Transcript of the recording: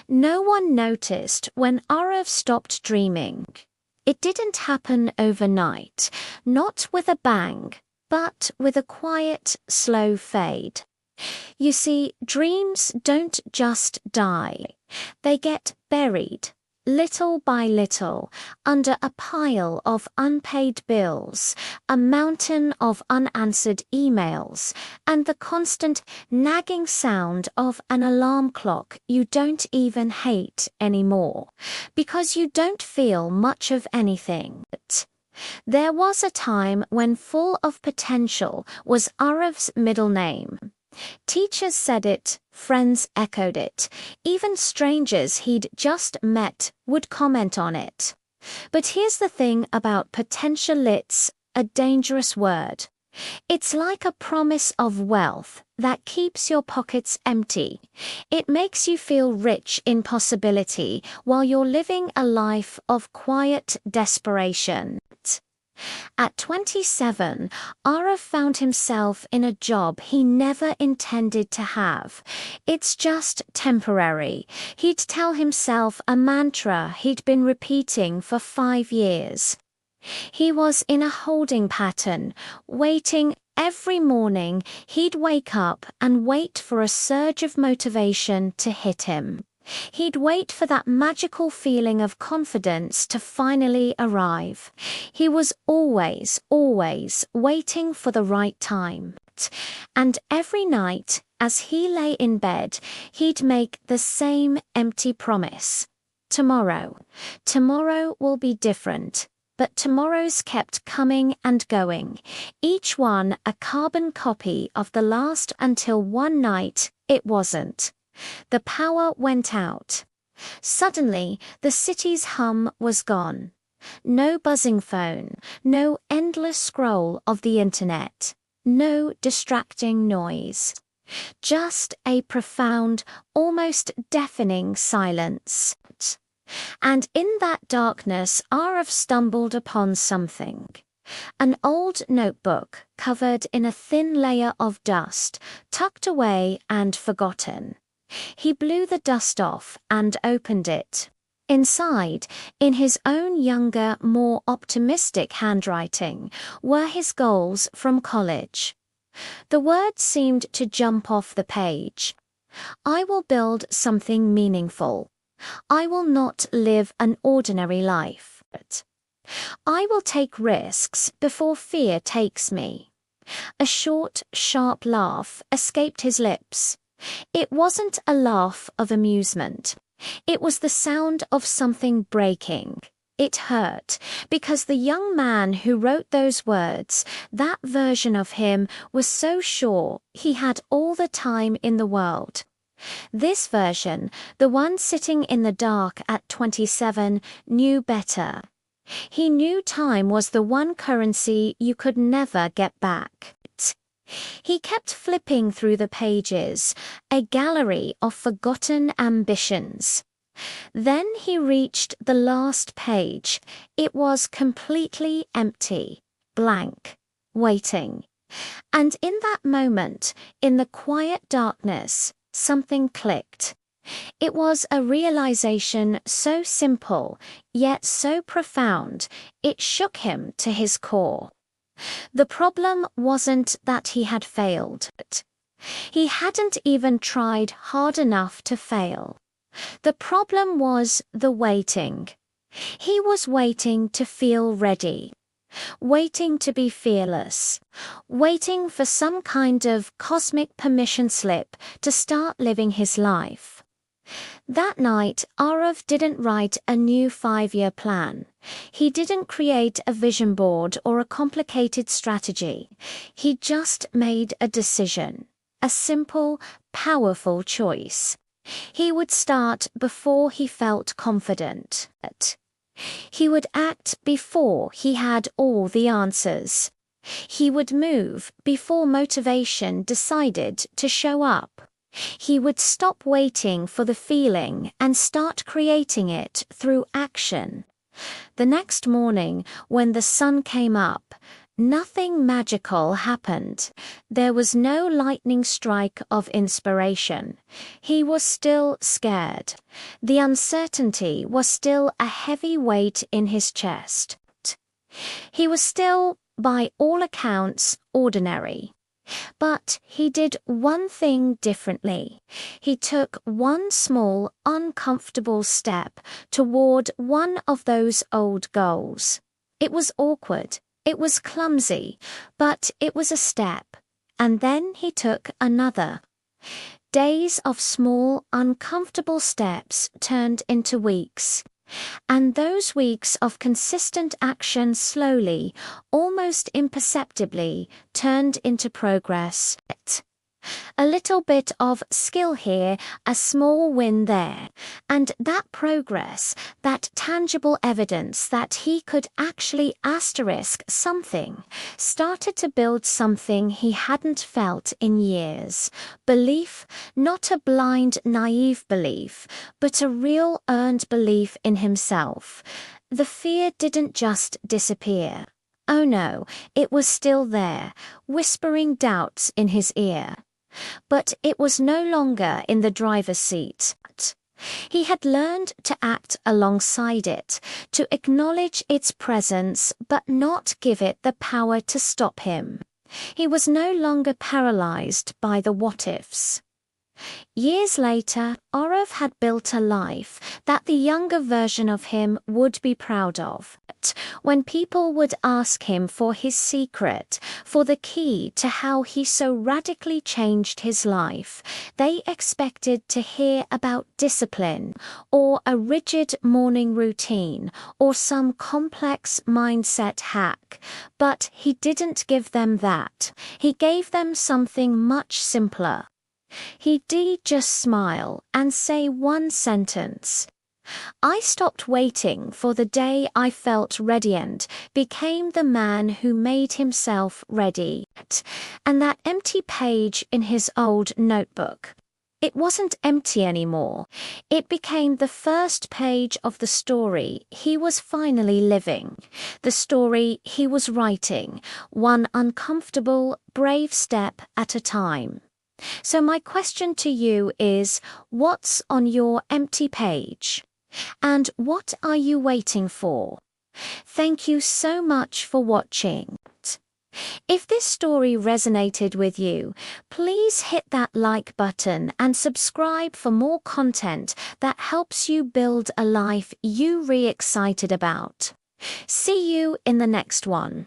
No one noticed when Arav stopped dreaming. It didn't happen overnight, not with a bang, but with a quiet, slow fade. You see, dreams don't just die. They get buried, little by little, under a pile of unpaid bills, a mountain of unanswered emails, and the constant nagging sound of an alarm clock you don't even hate anymore, because you don't feel much of anything. There was a time when full of potential was Arav's middle name. Teachers said it, friends echoed it, even strangers he'd just met would comment on it. But here's the thing about potential: it's a dangerous word. It's like a promise of wealth that keeps your pockets empty. It makes you feel rich in possibility while you're living a life of quiet desperation. At 27, Arav found himself in a job he never intended to have. It's just temporary. He'd tell himself a mantra he'd been repeating for 5 years. He was in a holding pattern, waiting. Every morning he'd wake up and wait for a surge of motivation to hit him. He'd wait for that magical feeling of confidence to finally arrive. He was always waiting for the right time. And every night, as he lay in bed, he'd make the same empty promise. Tomorrow will be different. But tomorrows kept coming and going, each one a carbon copy of the last, until one night it wasn't. The power went out. Suddenly, the city's hum was gone. No buzzing phone, no endless scroll of the internet, no distracting noise. Just a profound, almost deafening silence. And in that darkness, Arav stumbled upon something. An old notebook covered in a thin layer of dust, tucked away and forgotten. He blew the dust off and opened it. Inside, in his own younger, more optimistic handwriting, were his goals from college. The words seemed to jump off the page. I will build something meaningful. I will not live an ordinary life. I will take risks before fear takes me. A short, sharp laugh escaped his lips. It wasn't a laugh of amusement. It was the sound of something breaking. It hurt, because the young man who wrote those words, that version of him, was so sure he had all the time in the world. This version, the one sitting in the dark at 27, knew better. He knew time was the one currency you could never get back. He kept flipping through the pages, a gallery of forgotten ambitions. Then he reached the last page. It was completely empty, blank, waiting. And in that moment, in the quiet darkness, something clicked. It was a realization so simple, yet so profound, it shook him to his core. The problem wasn't that he had failed. He hadn't even tried hard enough to fail. The problem was the waiting. He was waiting to feel ready, waiting to be fearless, waiting for some kind of cosmic permission slip to start living his life. That night, Arav didn't write a new 5-year plan. He didn't create a vision board or a complicated strategy. He just made a decision, a simple, powerful choice. He would start before he felt confident. He would act before he had all the answers. He would move before motivation decided to show up. He would stop waiting for the feeling and start creating it through action. The next morning, when the sun came up, Nothing magical happened. There was no lightning strike of inspiration. He was still scared. The uncertainty was still a heavy weight in his chest. He was still, by all accounts, ordinary. But he did one thing differently. He took one small, uncomfortable step toward one of those old goals. It was awkward. It was clumsy, but it was a step, and then he took another. Days of small, uncomfortable steps turned into weeks, and those weeks of consistent action slowly, almost imperceptibly, turned into progress. A little bit of skill here, a small win there, and that progress, that tangible evidence that he could actually asterisk something, started to build something he hadn't felt in years. Belief, not a blind, naive belief, but a real earned belief in himself. The fear didn't just disappear. Oh no, it was still there, whispering doubts in his ear. But it was no longer in the driver's seat. He had learned to act alongside it, to acknowledge its presence but not give it the power to stop him. He was no longer paralyzed by the what-ifs. Years later, Orav had built a life that the younger version of him would be proud of. When people would ask him for his secret, for the key to how he so radically changed his life, they expected to hear about discipline, or a rigid morning routine, or some complex mindset hack. But he didn't give them that. He gave them something much simpler. He'd just smile and say one sentence. I stopped waiting for the day I felt ready and became the man who made himself ready. And that empty page in his old notebook, it wasn't empty anymore. It became the first page of the story he was finally living, the story he was writing, one uncomfortable, brave step at a time. So my question to you is, what's on your empty page? And what are you waiting for? Thank you so much for watching. If this story resonated with you, please hit that like button and subscribe for more content that helps you build a life you're excited about. See you in the next one.